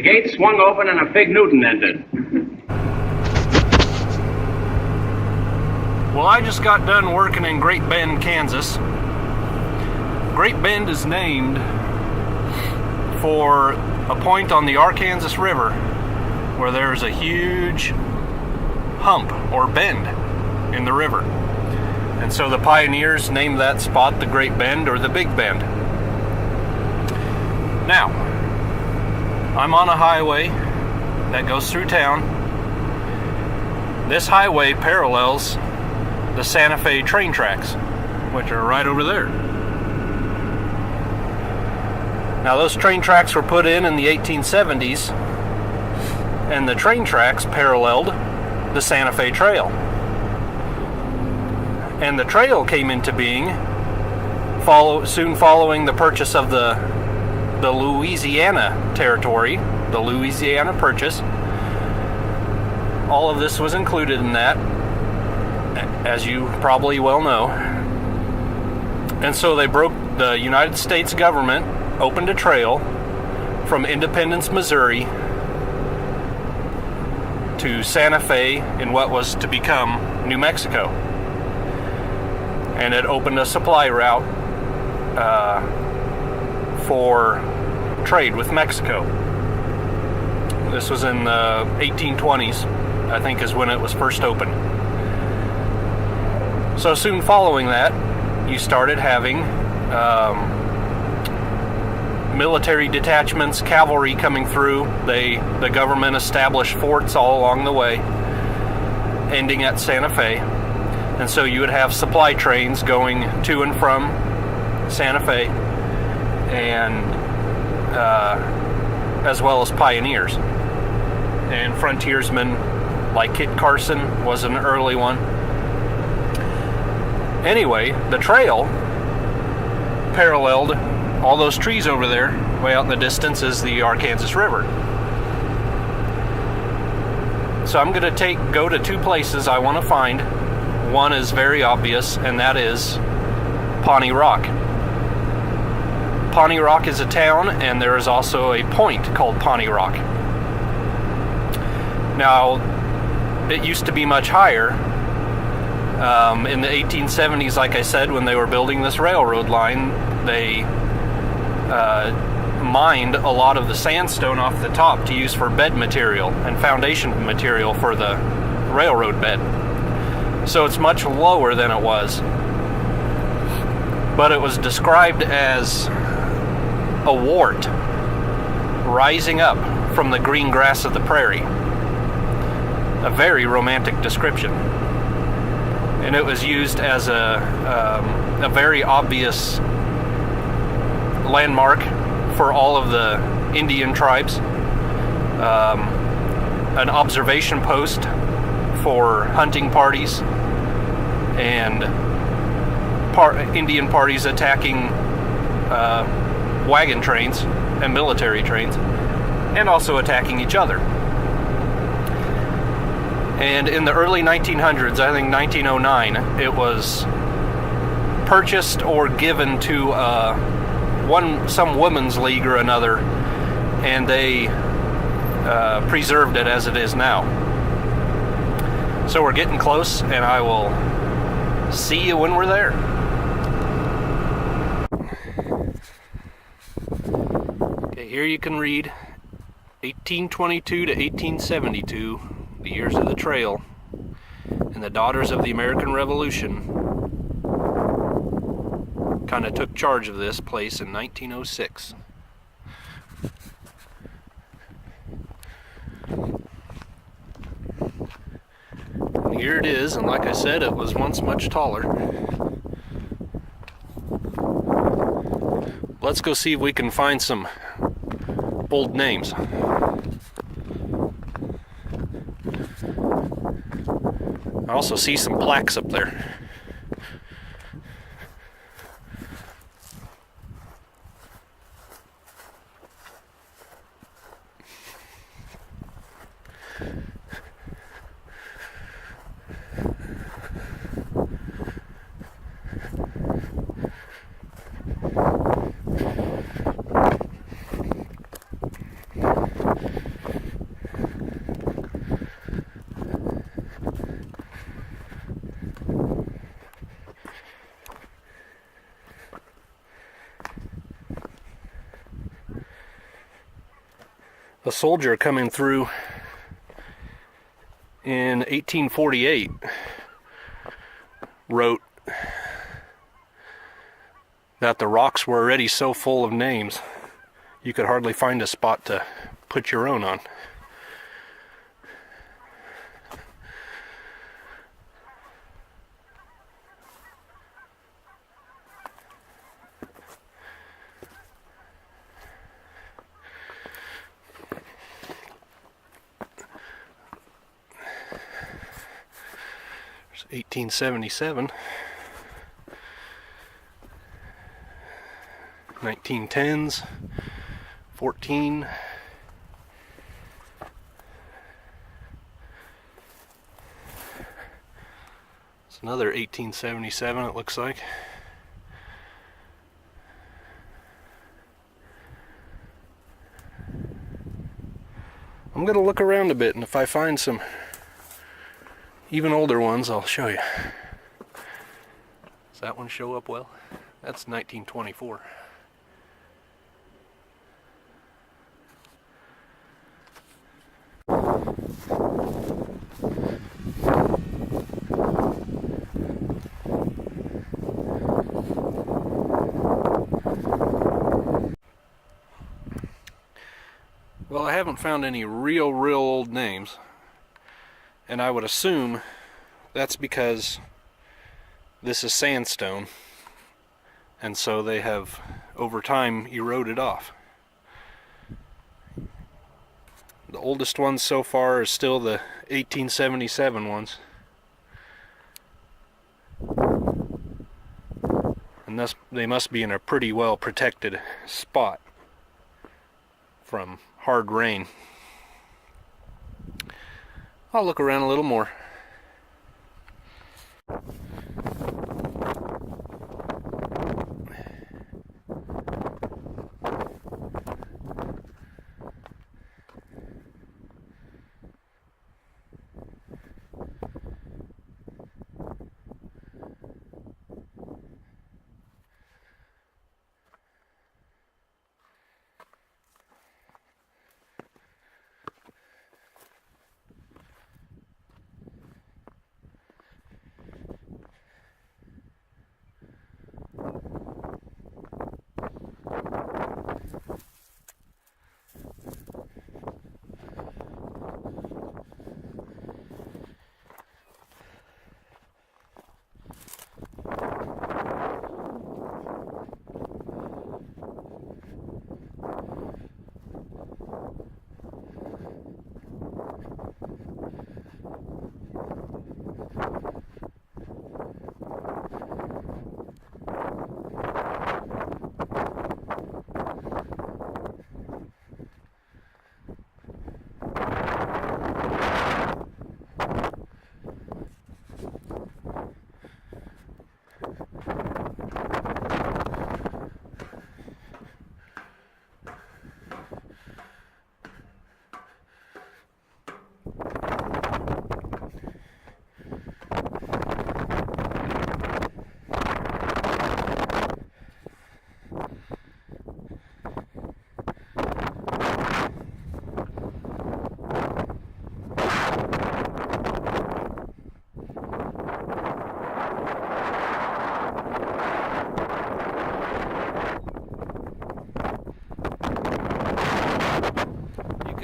The gate swung open and a Fig Newton entered. Well, I just got done working in Great Bend, Kansas. Great Bend is named for a point on the Arkansas River where there's a huge hump or bend in the river. And so the pioneers named that spot the Great Bend or the Big Bend. Now, I'm on a highway that goes through town. This highway parallels the Sante Fe train tracks, which are right over there. Now, those train tracks were put in the 1870s, and the train tracks paralleled the Sante Fe Trail. And the trail came into being soon following the purchase of the Louisiana territory, the Louisiana Purchase. All of this was included in that, as you probably well know. And so the United States government opened a trail from Independence, Missouri to Sante Fe in what was to become New Mexico. And it opened a supply route for trade with Mexico. This was in the 1820s, I think, is when it was first opened. So soon following that, you started having military detachments, cavalry coming through. The government established forts all along the way, ending at Sante Fe. And so you would have supply trains going to and from Sante Fe, and as well as pioneers. And Frontiersman, like Kit Carson, was an early one. Anyway, the trail paralleled all those trees over there. Way out in the distance is the Arkansas River. So I'm going to go to two places I want to find. One is very obvious, and that is Pawnee Rock. Pawnee Rock is a town, and there is also a point called Pawnee Rock. Now, it used to be much higher. In the 1870s, like I said, when they were building this railroad line, they mined a lot of the sandstone off the top to use for bed material and foundation material for the railroad bed. So it's much lower than it was. But it was described as a wart rising up from the green grass of the prairie. A very romantic description. And it was used as a very obvious landmark for all of the Indian tribes. An observation post for hunting parties and Indian parties attacking wagon trains and military trains, and also attacking each other. And in the early 1900s, I think 1909, it was purchased or given to some women's league or another, and they preserved it as it is now. So we're getting close, and I will see you when we're there. Okay, here you can read 1822 to 1872, the years of the trail, and the Daughters of the American Revolution kind of took charge of this place in 1906. And here it is, and like I said, it was once much taller. Let's go see if we can find some old names. I also see some plaques up there. A soldier coming through in 1848 wrote that the rocks were already so full of names you could hardly find a spot to put your own on. There's 1877. 1910s, 14. It's another 1877, it looks like. I'm going to look around a bit, and if I find some even older ones, I'll show you. Does that one show up well? That's 1924. Well, I haven't found any real old names, and I would assume that's because this is sandstone, and so they have over time eroded off. The oldest ones so far is still the 1877 ones, and thus they must be in a pretty well protected spot from hard rain. I'll look around a little more.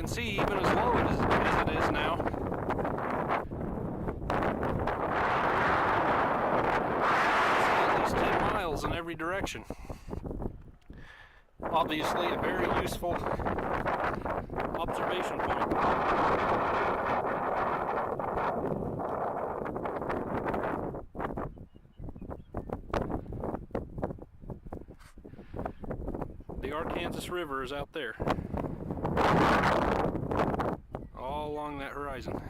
See, even as low as it is now, it's at least 10 miles in every direction. Obviously a very useful observation point. The Arkansas River is out there, all along that horizon.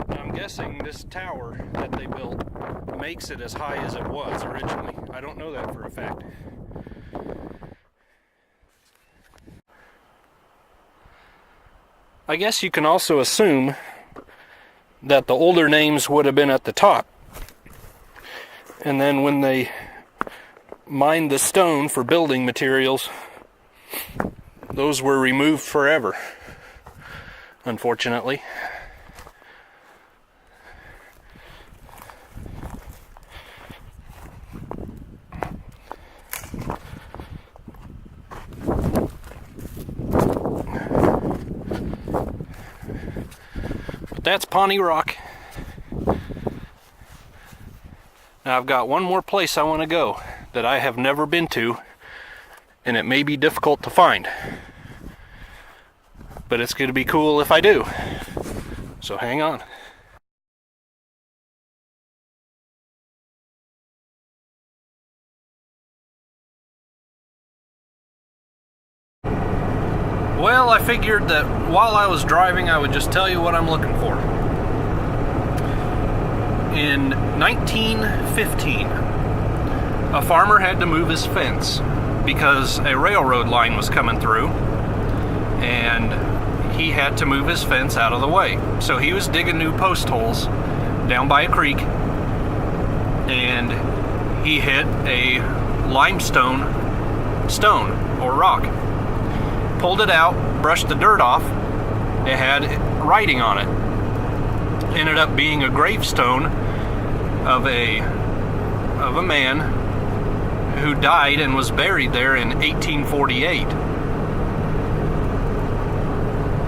Now I'm guessing this tower that they built makes it as high as it was originally. I don't know that for a fact. I guess you can also assume that the older names would have been at the top. And then when they mined the stone for building materials, those were removed forever, unfortunately. But that's Pawnee Rock. Now I've got one more place I want to go that I have never been to, and it may be difficult to find. But it's going to be cool if I do. So hang on. Well, I figured that while I was driving, I would just tell you what I'm looking for. In 1915, a farmer had to move his fence because a railroad line was coming through, and he had to move his fence out of the way. So he was digging new post holes down by a creek, and he hit a limestone stone or rock. Pulled it out, brushed the dirt off. It had writing on it. Ended up being a gravestone of a man who died and was buried there in 1848.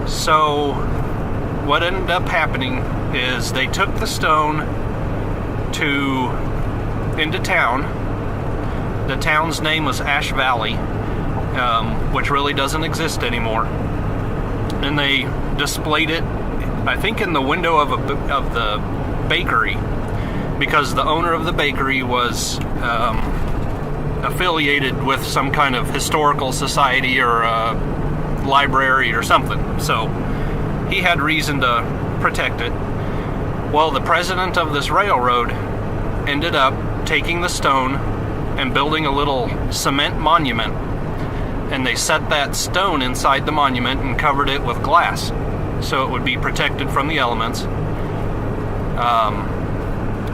So what ended up happening is they took the stone into town. The town's name was Ash Valley, which really doesn't exist anymore. And they displayed it, I think, in the window of the bakery, because the owner of the bakery was affiliated with some kind of historical society or library or something. So he had reason to protect it. Well, the president of this railroad ended up taking the stone and building a little cement monument. And they set that stone inside the monument and covered it with glass so it would be protected from the elements.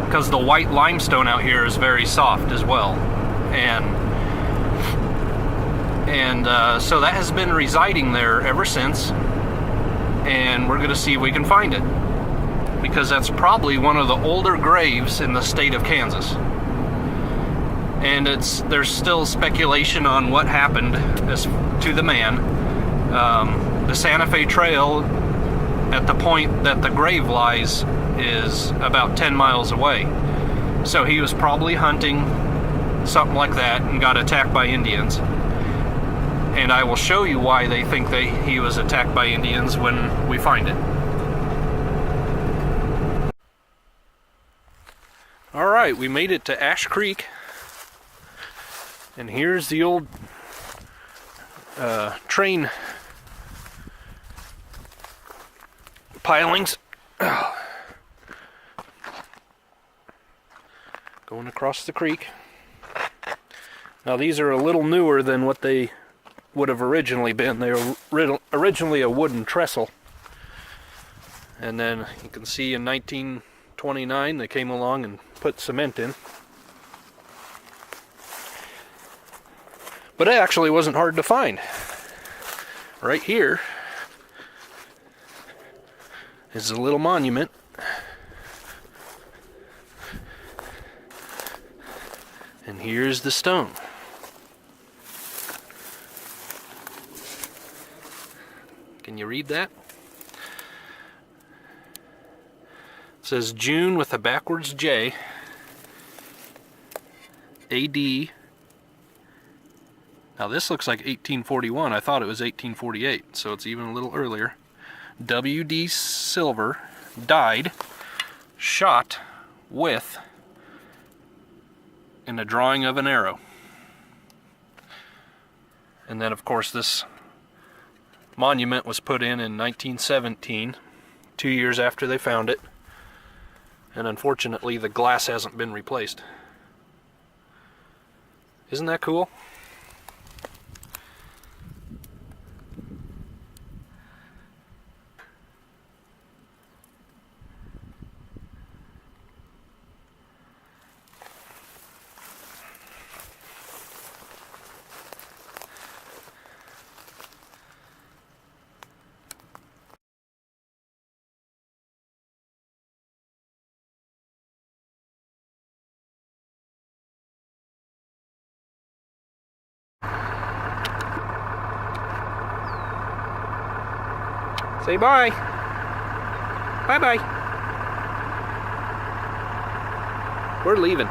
Because the white limestone out here is very soft as well. And so that has been residing there ever since. And we're going to see if we can find it, because that's probably one of the older graves in the state of Kansas. And there's still speculation on what happened to the man. The Sante Fe Trail, at the point that the grave lies, is about 10 miles away. So he was probably hunting, something like that, and got attacked by Indians. And I will show you why they think he was attacked by Indians when we find it. Alright, we made it to Ash Creek. And here's the old train pilings. Going across the creek. Now these are a little newer than what they would have originally been. They were originally a wooden trestle. And then you can see in 1929 they came along and put cement in. But it actually wasn't hard to find. Right here is a little monument. And here's the stone. Can you read that? It says June with a backwards J, AD. Now this looks like 1841. I thought it was 1848, so it's even a little earlier. W.D. Silver died, shot with, in a drawing of an arrow. And then of course this monument was put in 1917, 2 years after they found it. And unfortunately the glass hasn't been replaced. Isn't that cool? Say bye. Bye-bye. We're leaving.